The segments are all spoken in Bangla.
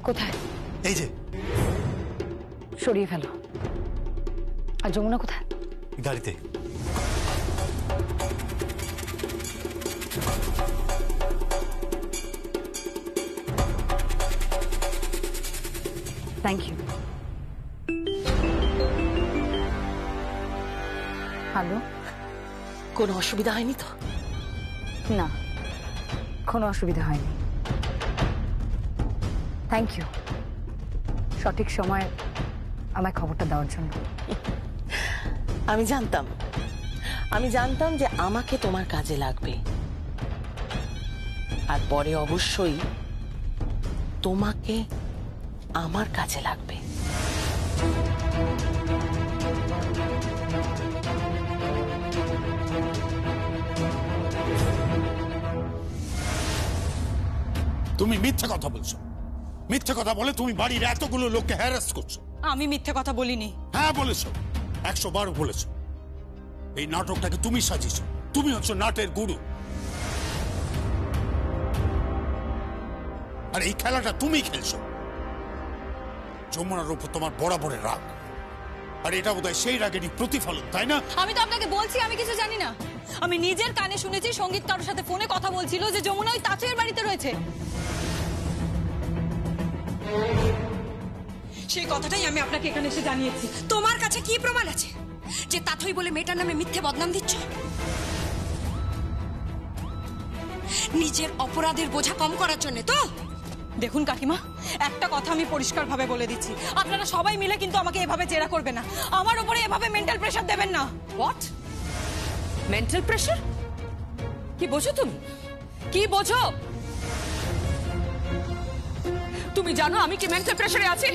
কোথায়? এই যে সরিয়ে ফেলো। আর যমুনা কোথায়? গাড়িতে। Thank you. হ্যালো, কোনো অসুবিধা হয়নি তো? না, কোনো অসুবিধা হয়নি। থ্যাংক ইউ সঠিক সময় আমায় খবরটা দেওয়ার জন্য। আমি জানতাম যে আমাকে তোমার কাজে লাগবে, আর পরে অবশ্যই তোমাকে আমার কাজে লাগবে। তুমি মিথ্যে কথা বলছো। মিথ্যে কথা বলে তুমি বাড়ির এতগুলো লোককে হ্যারাস করছো। আমি মিথ্যে কথা বলিনি। হ্যাঁ বলেছো, 100 বার বলেছো। এই নাটকটাকে তুমি সাজিয়েছো, তুমি হচ্ছে নাটের গুরু। আর এই খেলাটা তুমি খেলছো। যমুনার উপর তোমার বরাবরের রাগ, আর এটা বোধহয় সেই রাগেরই প্রতিফলন, তাই না? আমি তো আপনাকে বলছি আমি কিছু জানি না। আমি নিজের কানে শুনেছি সঙ্গীত কারোর সাথে ফোনে কথা বলছিল যে যমুনা ওই তাঁতুয়ের বাড়িতে রয়েছে। সেই কথাটাই আমি আপনাকে এখানে এসে জানিয়েছি। তোমার কাছে কি প্রমাণ আছে যে তাথই বলে মেয়েটার নামে মিথ্যে বদনাম দিচ্ছ? নিজের অপরাধের বোঝা কম করার জন্য তো? দেখুন কাকিমা, একটা কথা আমি পরিষ্কার ভাবে বলে দিচ্ছি, আপনারা সবাই মিলে কিন্তু আমাকে এভাবে জেরা করবেন না। আমার উপরে এভাবে মেন্টাল প্রেসার দেবেন না। হোয়াট? Mental pressure? কি বোঝো তুমি? কি বোঝো? তুমি জানো আমি কি মেন্টাল প্রেসারে আছি?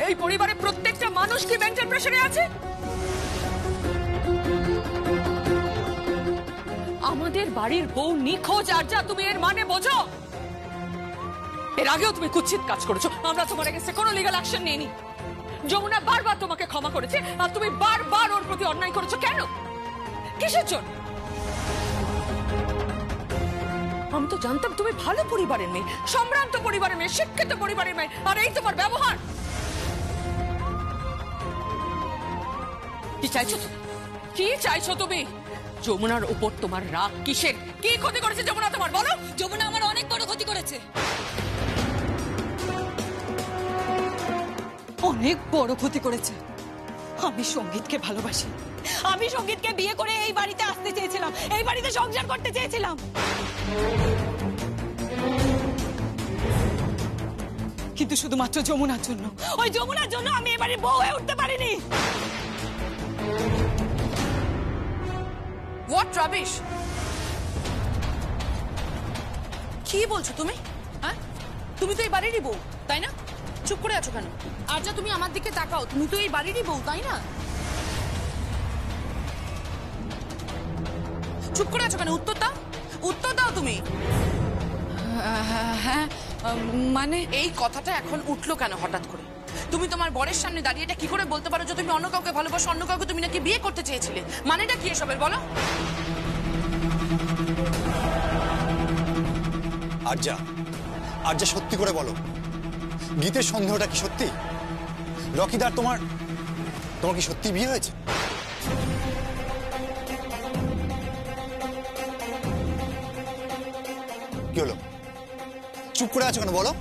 এই পরিবারের প্রত্যেকটা মানুষ কি মেন্টাল প্রেসারে আছে? আমাদের বাড়ির বউ নিখোঁজ, আর যা তুমি এর মানে বোঝো? এর আগেও তুমি কুৎসিত কাজ করেছো, আমরা তোমার এগেইনস্টে কোনো লিগ্যাল অ্যাকশন নিইনি। যমুনা বারবার তোমাকে ক্ষমা করেছে, আর তুমি বারবার ওর প্রতি অন্যায় করেছো। কেন? কিসের জন্য? আমি তো জানতাম তুমি ভালো পরিবারের মেয়ে, সম্ভ্রান্ত পরিবারের মেয়ে, শিক্ষিত পরিবারের মেয়ে, আর এই তোমার ব্যবহার। কি চাইছো তুমি? কি চাইছো তুমি? যমুনার উপর তোমার রাগ কিসের? কি ক্ষতি করেছে যমুনা তোমার, বলো? যমুনা আমার অনেক বড় ক্ষতি করেছে, অনেক বড় ক্ষতি করেছে। আমি সঙ্গীতকে ভালোবাসি, আমি সঙ্গীতকে বিয়ে করে এই বাড়িতে আসতে চেয়েছিলাম, এই বাড়িতে সংসার করতে চেয়েছিলাম, কিন্তু শুধুমাত্র যমুনার জন্য, ওই যমুনার জন্য আমি এই বাড়ির বউ হয়ে উঠতে পারিনি। What rubbish! কি বলছো তুমি? হ্যাঁ, তুমি তো এই বাড়িরই বউ, তাই না? চুপ করে আছো কেন? আর যা তুমি আমার দিকে তাকাও, তুমি তো এই বাড়িরই বউ, তাই না? চুপ করে আছো কেন? উত্তর দাও, উত্তর দাও তুমি। হ্যাঁ, মানে এই কথাটা এখন উঠলো কেন হঠাৎ করে? তুমি তোমার বরের সামনে দাঁড়িয়ে এটা কি করে বলতে পারো যে তুমি অন্য কাউকে ভালোবাসো, অন্য কাউকে তুমি নাকি বিয়ে করতে চেয়েছিলে? মানেটা কি এসবের বলো? আরজা সত্যি করে বলো, গীতের সন্দেহটা কি সত্যি? রকিদার তোমার কি সত্যি বিয়ে হয়েছে? কি হলো, চুপ করে আছো কেন, বলো?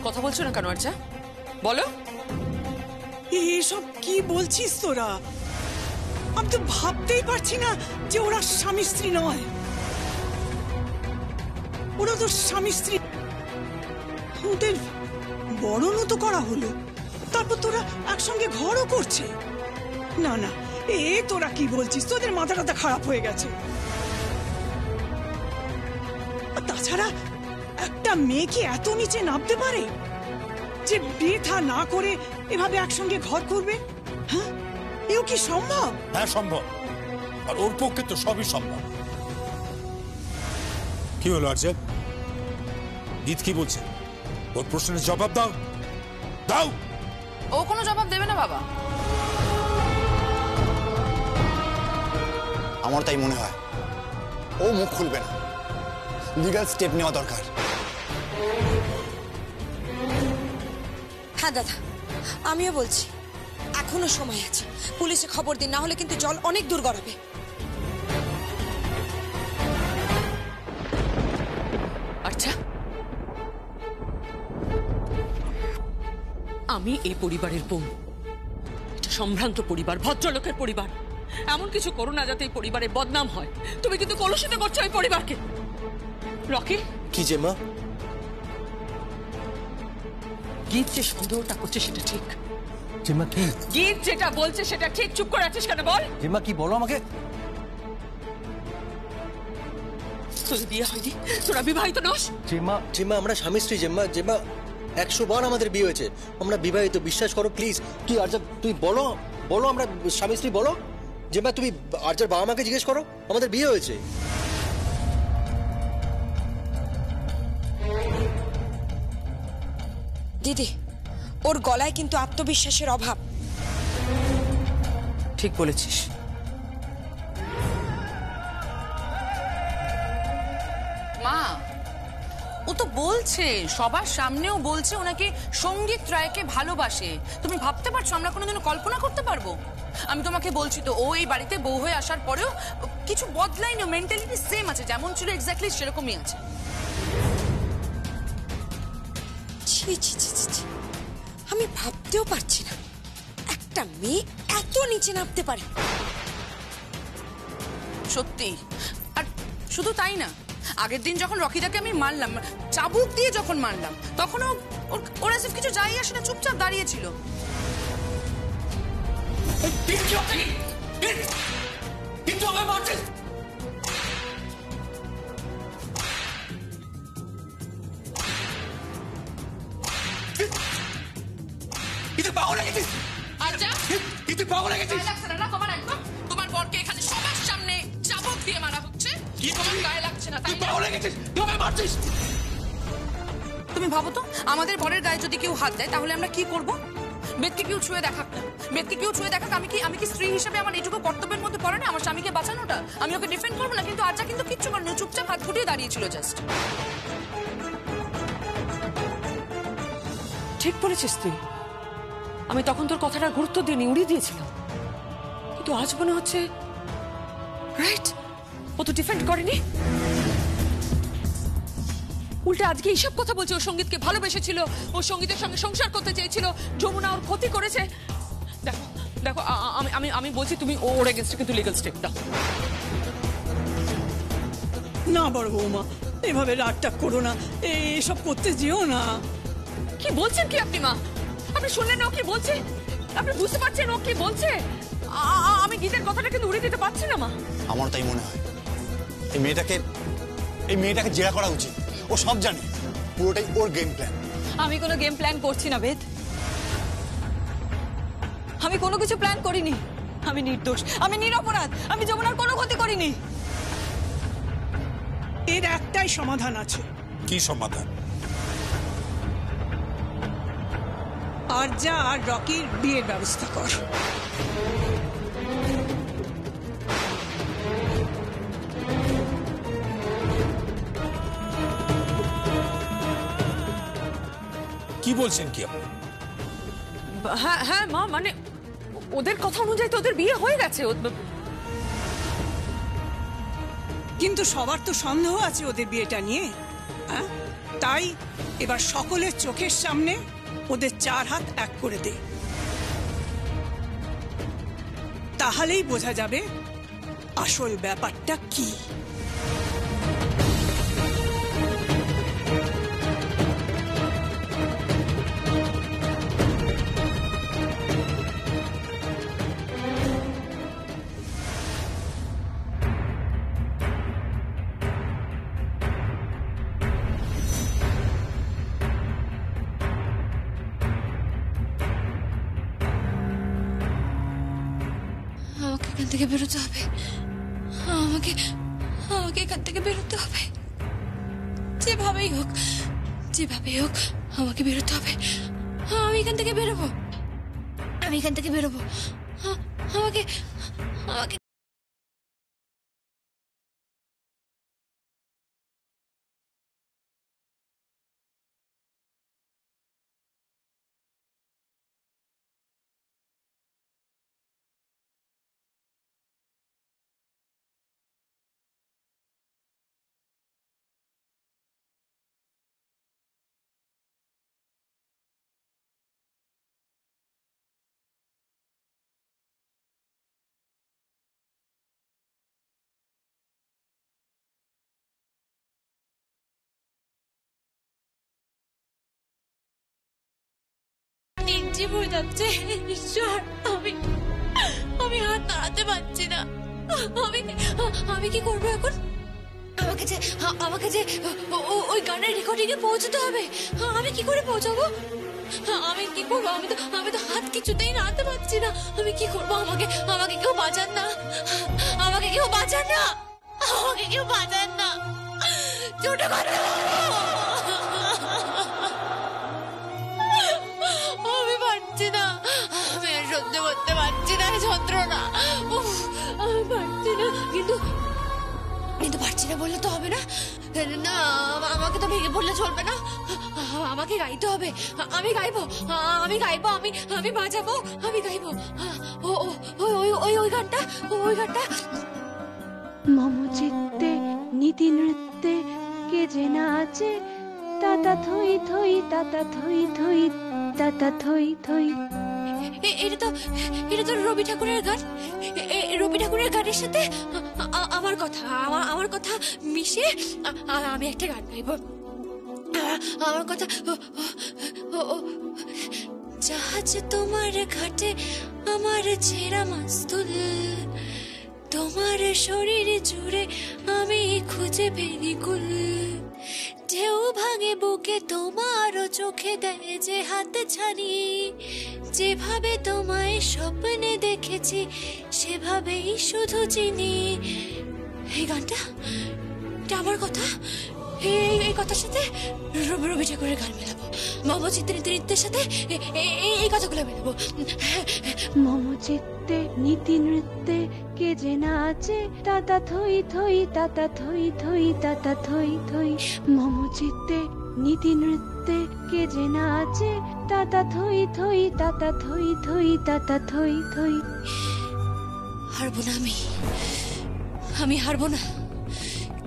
কথা বলছো না কেন আরজা? বলো। এসব কি বলছিস তোরা? আমি তো ভাবতেই পারছি না যে ওরা স্বামী স্ত্রী নয়। ওরা তো স্বামী স্ত্রী, ওদের বরণও তো করা হলো, তারপর তোরা একসঙ্গে ঘরও করছে। না না, তোরা কি বলছিস? তোদের মাথাটা খারাপ হয়ে গেছে। তাছাড়া একটা মেয়ে কি এত নিচে নামতে পারে যে বিয়ে থা না করে এভাবে একসঙ্গে ঘর করবে? হ্যাঁ, এও কি সম্ভব? হ্যাঁ সম্ভব, আর ওর পক্ষে তো সবই সম্ভব। কি হলো আরজা? গীত কি বলছে? ওর প্রশ্নের জবাব দাও, দাও। ও কোনো জবাব দেবে না বাবা। আমার তাই মনে হয় ও মুখ খুলবে না, লিগ্যাল স্টেপ নেওয়া দরকার। হ্যাঁ দাদা, আমিও বলছি এখনো সময় আছে, পুলিশে খবর দিন, না হলে কিন্তু জল অনেক দূর গড়াবে। আচ্ছা, আমি এই পরিবারের বোন, এটা সম্ভ্রান্ত পরিবার, ভদ্রলোকের পরিবার। এমন কিছু করো না যাতে এই পরিবারের বদনাম হয়। তুমি কিন্তু কলুষিত করছো এই পরিবারকে। রকি, কি যে মা? গীত যে সন্দেহটা করছে সেটা ঠিক। জিম্মা কি? গীত যেটা বলছে সেটা ঠিক। চুপ করে আছিস কেন বল? জিম্মা কি বলো আমাকে? তোদের বিয়ে হয়নি, তোরা বিবাহিত নস। জিম্মা জিম্মা আমরা স্বামী স্ত্রী জিম্মা। জিম্মা 100 বার আমাদের বিয়ে হয়েছে, আমরা বিবাহিত, বিশ্বাস করো প্লিজ। তুই আর্যা, তুই বলো বলো আমরা স্বামী স্ত্রী বলো। জিম্মা তুমি আর্যার বাবা মাকে জিজ্ঞেস করো, আমাদের বিয়ে হয়েছে। দিদি, ওর গলায় কিন্তু আত্মবিশ্বাসের অভাব। ঠিক বলেছিস। মা, ও তো বলছে, সবার সামনেও বলছে ওনাকে সঙ্গীত রায়কে ভালোবাসে। তুমি ভাবতে পারছো আমরা কোনোদিনও কল্পনা করতে পারবো? আমি তোমাকে বলছি তো, ও এই বাড়িতে বউ হয়ে আসার পরেও কিছু বদলায়নি, মেন্টালিটি সেম আছে, যেমন ছিল এক্স্যাক্টলি সেরকমই আছে। ছি ছি ছি ছি ছি, আমি ভাবতেও পারছি না একটা মেয়ে এত নিচে নামতে পারে। সত্যি। আর শুধু তাই না, আগের দিন যখন রকিদাকে আমি মারলাম, চাবুক দিয়ে যখন মারলাম, তখনও ওর এসব কিছু যাই আসে না, চুপচাপ দাঁড়িয়েছিল। তোমার বরকে এখানে সবার সামনে চাবুক দিয়ে মারা হচ্ছে, তোমার গায়ে লাগছে না? তুমি ভাবো তো, আমাদের বরের গায়ে যদি কেউ হাত দেয় তাহলে আমরা কি করব? বেদকে কেউ ছুঁয়ে দেখাক না, বেদকে কেউ ছুঁয়ে দেখাক। আমি কি স্ত্রী হিসেবে আমার এইটুকু কর্তব্যের মধ্যে পড়ে না আমার স্বামীকে বাঁচানোটা? আমি ওকে ডিফেন্ড করবো না, কিন্তু আজা কিন্তু কিচ্ছু করেনি, চুপচাপ হাত ফুটিয়ে দাঁড়িয়েছিল জাস্ট। ঠিক বলেছিস তুই। আমি তখন তোর কথাটা গুরুত্ব দিইনি, উড়িয়ে দিয়েছিলাম। কিন্তু আজ মনে হচ্ছে রাইট, ও তো ডিফেন্ড করেনি, উল্টে আজকে এইসব কথা বলছে। ও সঙ্গীতকে ভালোবেসেছিল, ও সঙ্গীতের সঙ্গে সংসার করতে চেয়েছিল, যমুনা ওর ক্ষতি করেছে। দেখো দেখো, আমি বলছি তুমি ওর এগেইনস্টে কিন্তু লিগ্যাল স্টেপ দাও। না বড় বৌমা, এভাবে রাগটাগ করো না, এসব করতে যেও না। কি বলছেন কি আপনি মা? আপনি শুনলেন ও কি বলছে? আপনি বুঝতে পারছেন ও কি বলছে? আমি গীতের কথাটা কিন্তু উড়িয়ে দিতে পারছি না মা। আমার তাই মনে হয় এই মেয়েটাকে জেরা করা উচিত। ও সব জানে, পুরোটাই ওর গেম প্ল্যান। আমি কোনো গেম প্ল্যান করছি না বেদ, আমি কোনো কিছু প্ল্যান করিনি। আমি নির্দোষ, আমি নিরপরাধ, আমি যমুনার কোনো ক্ষতি করিনি। এর একটাই সমাধান আছে। কি সমাধান? আর্যা আর রকির বিয়ের ব্যবস্থা কর। কি বলছেন কি আপনি? হ্যাঁ হ্যাঁ মা, মানে ওদের কথা অনুযায়ী তো ওদের বিয়ে হয়ে গেছে। কিন্তু সবার তো সন্দেহ আছে ওদের বিয়েটা নিয়ে, হ্যাঁ? তাই এবার সকলের চোখের সামনে ওদের 4 হাত এক করে দে, তাহলেই বোঝা যাবে আসল ব্যাপারটা কি। আমাকে এখান থেকে বেরোতে হবে, আমাকে আমাকে এখান থেকে বেরোতে হবে, যেভাবেই হোক আমাকে বেরোতে হবে। আমি এখান থেকে বেরোবো, আমাকে আমাকে নিচে পড়ে যাচ্ছে। ঈশ্বর, আমি হাত নাড়াতে পারছি না। আমি কি করবো এখন? আমাকে যে ওই গানের রেকর্ডিং এ পৌঁছতে হবে। আমি কি করে পৌঁছাবো? আমি কি করবো? আমি তো হাত কিছুতেই নাড়াতে পারছি না। আমি কি করবো? আমাকে কেউ বাঁচান না। আমাকে কেউ বাঁচান না। আমাকে কেউ বাঁচান না। ছোট করে আমি পারছি না। আমি আর সহ্য করতে পারছি না যন্ত্রণা। আমি পারছি না। কিন্তু পারছি না বললে তো হবে না। না, আমাকে তো ভেঙে পড়লে চলবে না। আমাকে গাইতে হবে। আমি গাইবো। আমি বাজাবো। আমি গাইবো। ওই গানটা। মম চিত্তে নীতি নৃত্যে কে যে নাচে, তাতা থই থই তাতা থই থই তাতা থই থই। এটা তো রবি ঠাকুরের গান। রবি ঠাকুরের গানের সাথে আমার কথা মিশিয়ে আমি একটা গান গাইব। আমার কথা, জাহাজ তোমার ঘাটে আমার ছেঁড়া মাস্তুল, তোমার শরীর জুড়ে আমি খুঁজে ফেরি কুল। ঢেউ ভাঙে বুকে তোমারও চোখে দেয় যে হাত ছানি, যেভাবে তোমায় স্বপ্নে দেখেছি সেভাবেই শুধু চিনি। এই গানটা আমার কথা। এই কথার সাথে রবি ঠাকুরের গান মেলাবো। মম চিত্তে নৃত্যের সাথে এই কথাগুলো মেলাবো। মম চিত্তে নীতি নৃত্যে কে যে নাচে, তাতা থই থই তাতা থই থই তাতা থই থই। মম চিত্তে নীতি নৃত্যে কে যে নাচে, তাতা থই থই তাতা থই থই তাতা থই থই। হারবো না আমি হারবো না।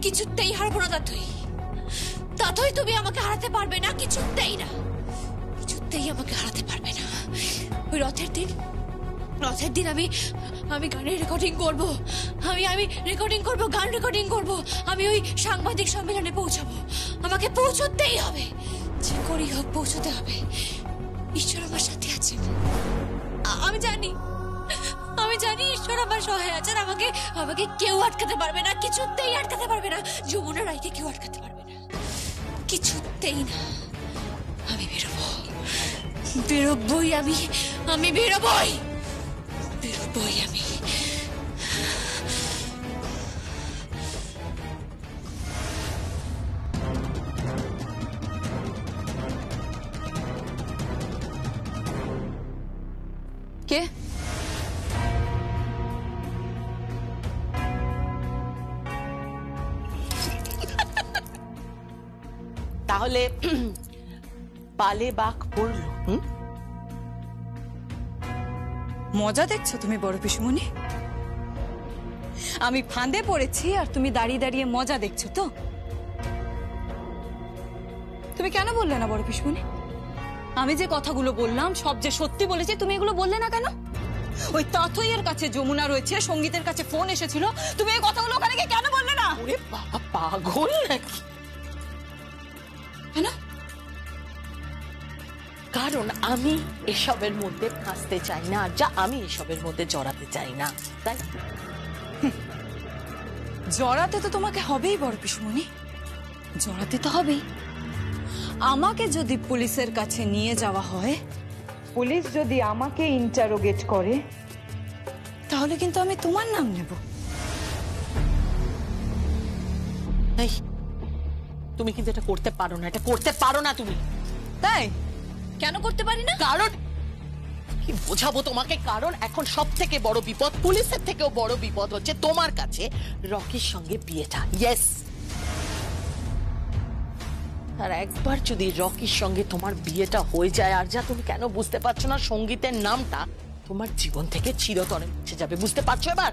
কিছুতেই হারবো না তাতই তুমি আমাকে হারাতে পারবে না। কিছুতেই আমাকে হারাতে পারবে না। ওই রথের দিন আমি গানের রেকর্ডিং করব। আমি রেকর্ডিং করব, গান রেকর্ডিং করব। আমি ওই সাংবাদিক সম্মেলনে পৌঁছাবো। আমাকে পৌঁছতেই হবে, যে করি হোক পৌঁছতে হবে। ঈশ্বর আমার সাথে আছেন। আমি জানি ঈশ্বর আমার সহায় আছেন। আমাকে কেউ আটকাতে পারবে না। কিছুতেই আটকাতে পারবে না। যমুনা রায়কে কেউ আটকাতে পারবে না। কিছুতেই না। আমি বেরোবই। আমি বেরোবই। আমি কে? তাহলে পালে বাঘ পড়ল। মজা দেখছো তুমি বড় পিসুমণি? আমি ফাঁদে পড়েছি আর তুমি দাঁড়িয়ে দাঁড়িয়ে মজা দেখছো তো? তুমি কেন বললে না বড় পিসুমণি? আমি যে কথাগুলো বললাম সব যে সত্যি বলেছি, তুমি এগুলো বললে না কেন? ওই তাথইয়ের কাছে যমুনা রয়েছে, সঙ্গীতের কাছে ফোন এসেছিল, তুমি এই কথাগুলো ওখানে গিয়ে কেন বললে না? ওরে বাবা, পাগল নাকি? কেন? কারণ আমি এসবের মধ্যে ফাঁসতে চাই না, আর যা আমি এসবের মধ্যে জড়াতে চাই না, তাই জড়াতে তো তোমাকে হবেই বড় পিসুমণি, জড়াতে তো হবেই। আমাকে যদি পুলিশের কাছে নিয়ে যাওয়া হয়, পুলিশ যদি আমাকে ইন্টারোগেট করে, তাহলে কিন্তু আমি তোমার নাম নেব। এই, তুমি কিন্তু এটা করতে পারো না, এটা করতে পারো না তুমি। তাই কেন করতে পারি না? কারণ কি বোঝাবো তোমাকে? কারণ এখন সব থেকে বড় বিপদ, পুলিশের থেকেও বড় বিপদ হচ্ছে তোমার কাছে রকির সঙ্গে বিয়েটা। ইয়েস, আর একবার যদি রকির সঙ্গে তোমার বিয়েটা হয়ে যায়, আর যা তুমি কেন বুঝতে পারছো না, সঙ্গীতের নামটা তোমার জীবন থেকে চিরতরে মুছে যাবে। বুঝতে পারছো এবার?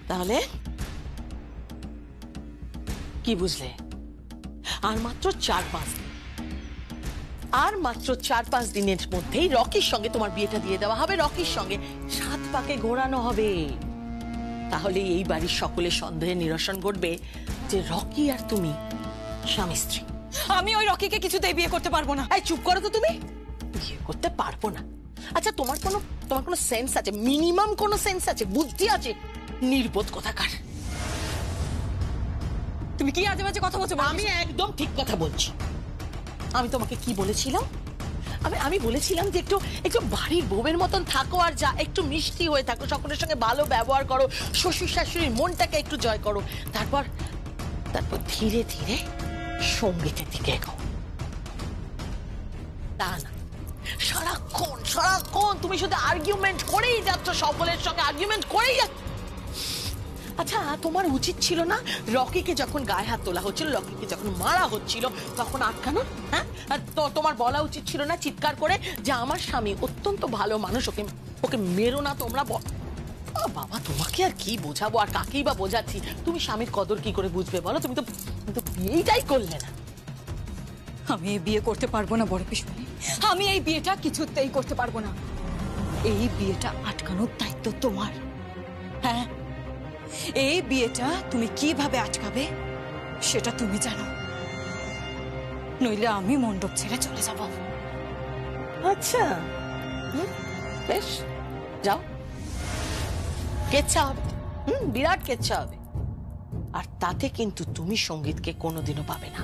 তাহলে কি বুঝলে? আর মাত্র 4-5 দিন, আর মাত্র 4-5 দিনের মধ্যেই রকির সঙ্গে তোমার বিয়েটা দিয়ে দেওয়া হবে, রকির সঙ্গে 7 পাকে ঘোরানো হবে। তাহলে এই বাড়ির সকলের সন্দেহের নিরসন ঘটবে যে রকি আর তুমি স্বামী স্ত্রী। আমি ওই রকিকে কিছুতেই বিয়ে করতে পারবো না। এই চুপ করো তো তুমি। বিয়ে করতে পারবো না? আচ্ছা তোমার কোনো সেন্স আছে? মিনিমাম কোনো সেন্স আছে? বুদ্ধি আছে? নির্বোধ কোথাকার। তুমি কি আজে বাজে কথা বলছো? আমি একদম ঠিক কথা বলছি। আমি তোমাকে কি বলেছিলাম? আমি বলেছিলাম যে একটু বাড়ির বউয়ের মতন থাকো, আর যা একটু মিষ্টি হয়ে থাকো, সকলের সঙ্গে ভালো ব্যবহার করো, শ্বশুর শাশুড়ির মনটাকে একটু জয় করো, তারপর ধীরে ধীরে সঙ্গীতের দিকে এগোও। তা না, সারাক্ষণ তুমি শুধু আর্গুমেন্ট করেই যাচ্ছ, সকলের সঙ্গে আর্গুমেন্ট করেই যাচ্ছ। আচ্ছা তোমার উচিত ছিল না রকিকে যখন গায়ে হাত তোলা হচ্ছিল, রকিকে যখন মারা হচ্ছিল তখন আটকানো? হ্যাঁ, তোমার বলা উচিত ছিল না চিৎকার করে যে আমার স্বামী অত্যন্ত ভালো মানুষ, ওকে মেরো না তোমরা। বাবা তোমাকে আর কি বোঝাবো, আর কাকেই বা বোঝাচ্ছি? তুমি স্বামীর কদর কি করে বুঝবে বলো? তুমি তো বিয়েটাই করলে না। আমি এই বিয়ে করতে পারবো না বড় পিসমণি, আমি এই বিয়েটা কিছুতেই করতে পারবো না। এই বিয়েটা আটকানোর দায়িত্ব তোমার। হ্যাঁ, এই বিয়েটা তুমি কিভাবে আটকাবে সেটা তুমি জানো, নইলে আমি মণ্ডপ ছেড়ে চলে যাব। আচ্ছা বেশ, যাও, কেচ্ছা হবে, বিরাট কেচ্ছা হবে, আর তাতে কিন্তু তুমি সঙ্গীতকে কোনোদিনও পাবে না।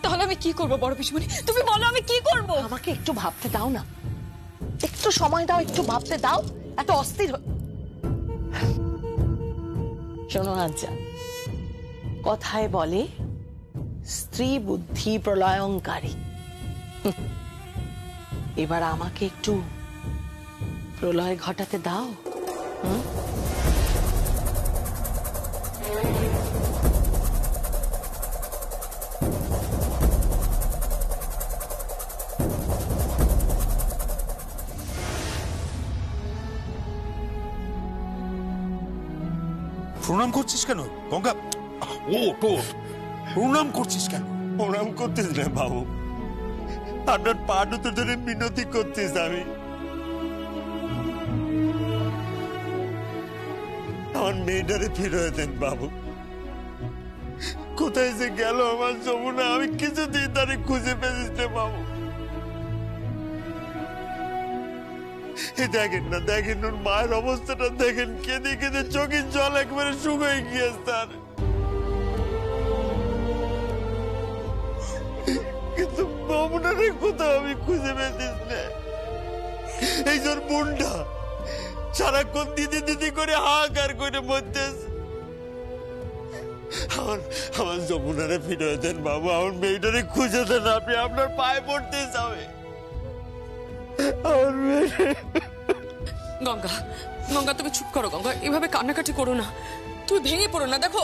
তাহলে আমি কি করবো বড় পিসমণি? তুমি বলো আমি কি করব? আমাকে একটু ভাবতে দাও না, একটু সময় দাও, একটু ভাবতে দাও। এত অস্থির শোনো আচ্ছা, কথায় বলে স্ত্রী বুদ্ধি প্রলয়ঙ্কারী। এবার আমাকে একটু প্রলয় ঘটাতে দাও। প্রণাম করছিস কেন গঙ্গা? ও তো প্রণাম করছিস কেন? প্রণাম করতিস না বাবু, আপনার পা দুটো ধরে মিনতি করতিস। আমি আমার মেয়েটারে ফিরে দেন বাবু। কোথায় যে গেল আমার যমুনা, আমি কিছুদিন তারে খুঁজে পেয়েছিস না বাবু। দেখেন ওর মায়ের অবস্থাটা দেখেন, কেঁদে কেঁদে চোখের জল একবারে শুকিয়ে গিয়েছে তার। কিন্তু যমুনারে কোথাও আমি খুঁজে পেয়েছিস না। এই তোর বোনটা সারাক্ষণ দিদি দিদি করে হাহাকার করে মরতেছে। আমার যমুনারে ফিরে দেন বাবু, আমার মেয়েটারে খুঁজে দেন। আপনি আপনার পায়ে পড়তে যাবে আমার মেয়ে। গঙ্গা তুমি চুপ করো গঙ্গা, এভাবে কান্নাকাটি করো না, তুমি ভেঙে পড়ো না। দেখো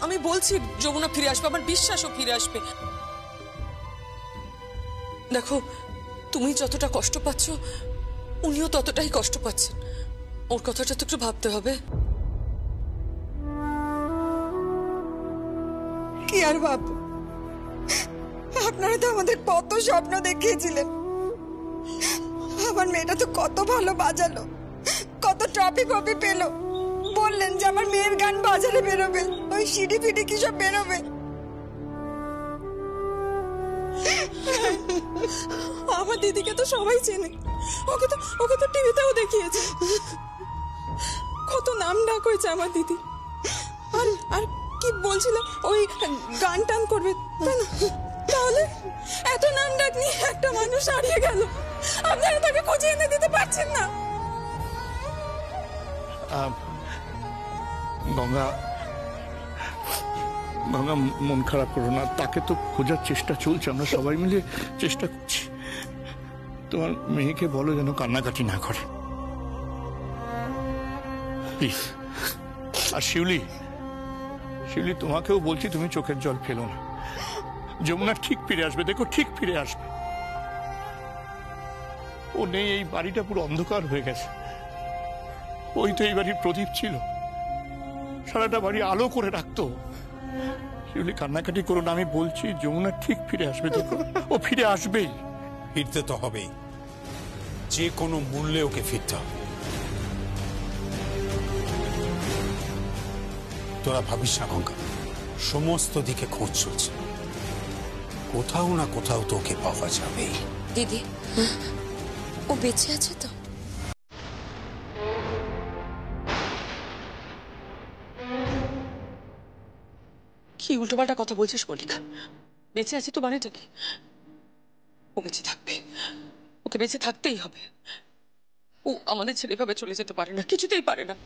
আমি বলছি যমুনা ফিরে আসবে, আমার বিশ্বাসও ফিরে আসবে। দেখো তুমি যতটা কষ্ট পাচ্ছ উনিও ততটাই কষ্ট পাচ্ছেন, ওর কথাটা তো একটু ভাবতে হবে। কি আর ভাব, আপনারা তো আমাদের কত স্বপ্ন দেখিয়েছিলেন। আমার মেয়েটা তো কত ভালো বাজালো, কত ট্রফি ফপি পেলো। বললেন যে আমার মেয়ের গান বাজারে বেরোবে, ওই সিডি ফিডি কি সব বেরোবে। আমার দিদিকে তো সবাই চেনে, ওকে তো টিভিতেও দেখিয়েছে, কত নাম ডাক হয়েছে আমার দিদি। আর কি বলছিল, ওই গান টান করবে, তাহলে এত নাম ডাক নিয়ে একটা মানুষ হারিয়ে গেল, আপনারা তাকে খুঁজে এনে দিতে পারছেন না। গঙ্গা মন খারাপ করো না, তাকে তো খোঁজার চেষ্টা চলছে, আমরা সবাই মিলে চেষ্টা করছি। তোমার মেয়েকে বলো যেন কান্নাকাটি না করে প্লিজ। আর শিউলি তোমাকেও বলছি তুমি চোখের জল ফেলো না। যমুনা ঠিক ফিরে আসবে, দেখো ঠিক ফিরে আসবে। ও নেই, এই বাড়িটা পুরো অন্ধকার হয়ে গেছে। ওই তো এই বাড়ির প্রদীপ ছিল, সারাটা বাড়ি আলো করে রাখতো। শিউলি কান্নাকাটি করো না, আমি বলছি যমুনা ঠিক ফিরে আসবে, দেখো ও ফিরে আসবেই। ফিরতে তো হবেই, যে কোনো মূল্যে ওকে ফিরতে হবে। তোরা ভাবিস না গঙ্গা, সমস্ত দিকে খোঁজ চলছে, কোথাও না কোথাও তোকে পাওয়া যাবেই। দিদি ও বেঁচে আছে তো? কি উল্টোপাল্টা কথা বলছিস মল্লিকা? বেঁচে আছে তো মানেটা কি? ও বেঁচে থাকবে, ওকে বেঁচে থাকতেই হবে। ও আমাদের ছেলে ভাবে চলে যেতে পারে না, কিছুতেই পারে না।